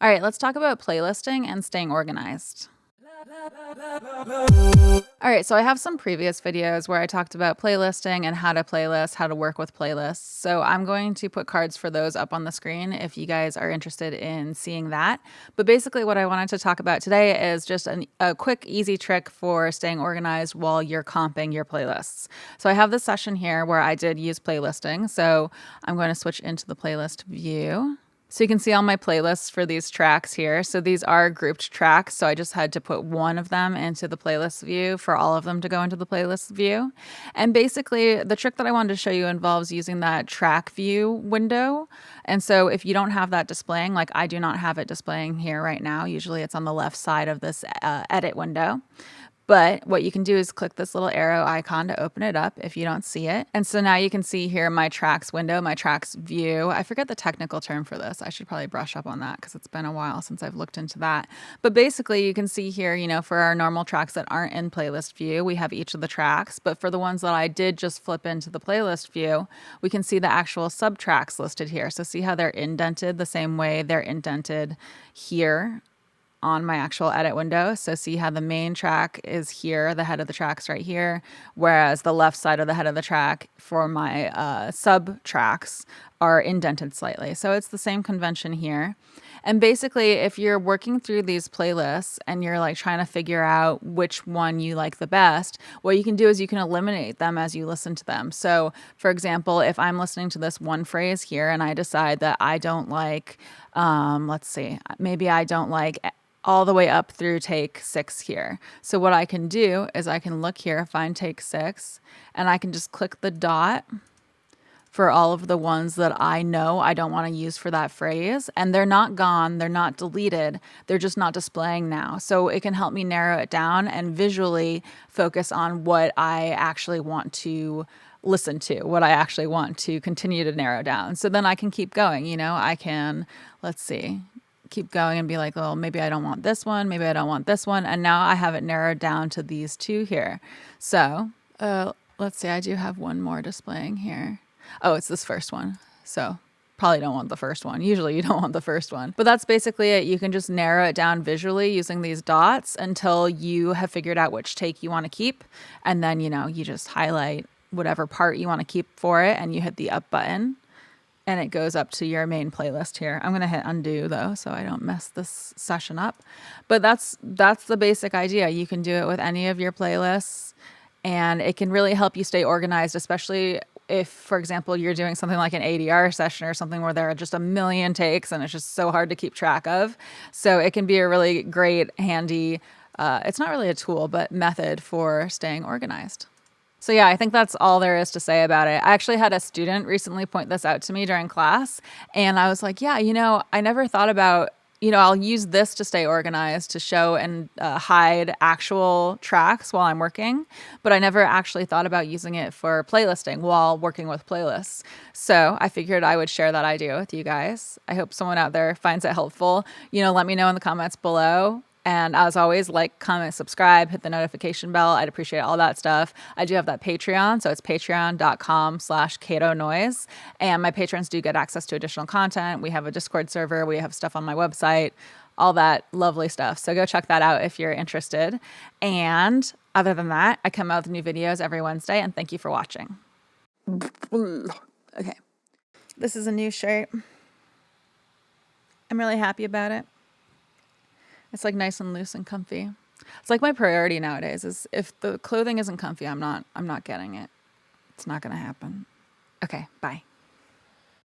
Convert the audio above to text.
All right, let's talk about playlisting and staying organized. All right, so I have some previous videos where I talked about playlisting and how to playlist, how to work with playlists. So I'm going to put cards for those up on the screen if you guys are interested in seeing that. But basically what I wanted to talk about today is just a quick, easy trick for staying organized while you're comping your playlists. So I have this session here where I did use playlisting. So I'm going to switch into the playlist view. So you can see all my playlists for these tracks here. So these are grouped tracks. So I just had to put one of them into the playlist view for all of them to go into the playlist view. And basically the trick that I wanted to show you involves using that track view window. And so if you don't have that displaying, like I do not have it displaying here right now, usually it's on the left side of this edit window. But what you can do is click this little arrow icon to open it up if you don't see it. And so now you can see here my tracks window, my tracks view. I forget the technical term for this. I should probably brush up on that because it's been a while since I've looked into that. But basically you can see here, you know, for our normal tracks that aren't in playlist view, we have each of the tracks. But for the ones that I did just flip into the playlist view, we can see the actual sub tracks listed here. So see how they're indented the same way they're indented here on my actual edit window. So see how the main track is here, the head of the track's right here, whereas the left side of the head of the track for my sub tracks are indented slightly. So it's the same convention here. And basically, if you're working through these playlists and you're like trying to figure out which one you like the best, what you can do is you can eliminate them as you listen to them. So for example, if I'm listening to this one phrase here and I decide that I don't like, let's see, maybe I don't like all the way up through take 6 here. So what I can do is I can look here, find take 6, and I can just click the dot for all of the ones that I know I don't want to use for that phrase. And they're not gone, they're not deleted, they're just not displaying now. So it can help me narrow it down and visually focus on what I actually want to listen to, what I actually want to continue to narrow down. So then I can keep going, you know, I can, let's see, keep going and be like, well, maybe I don't want this one, maybe I don't want this one. And now I have it narrowed down to these two here. So let's see, I do have one more displaying here. Oh, it's this first one. So probably don't want the first one. Usually you don't want the first one. But that's basically it. You can just narrow it down visually using these dots until you have figured out which take you want to keep. And then, you know, you just highlight whatever part you want to keep for it and you hit the up button. And it goes up to your main playlist here. I'm going to hit undo though, so I don't mess this session up. But that's the basic idea. You can do it with any of your playlists and it can really help you stay organized, especially if, for example, you're doing something like an ADR session or something where there are just a million takes and it's just so hard to keep track of. So it can be a really great, handy, it's not really a tool, but method for staying organized. So yeah, I think that's all there is to say about it. I actually had a student recently point this out to me during class, and I was like, yeah, you know, I never thought about, you know, I'll use this to stay organized, to show and hide actual tracks while I'm working, but I never actually thought about using it for playlisting while working with playlists. So I figured I would share that idea with you guys. I hope someone out there finds it helpful. You know, let me know in the comments below. And as always, like, comment, subscribe, hit the notification bell. I'd appreciate all that stuff. I do have that Patreon. So it's patreon.com/CatoNoise. And my patrons do get access to additional content. We have a Discord server. We have stuff on my website, all that lovely stuff. So go check that out if you're interested. And other than that, I come out with new videos every Wednesday. And thank you for watching. Okay. This is a new shirt. I'm really happy about it. It's like nice and loose and comfy. It's like my priority nowadays is if the clothing isn't comfy, I'm not getting it. It's not going to happen. Okay, bye.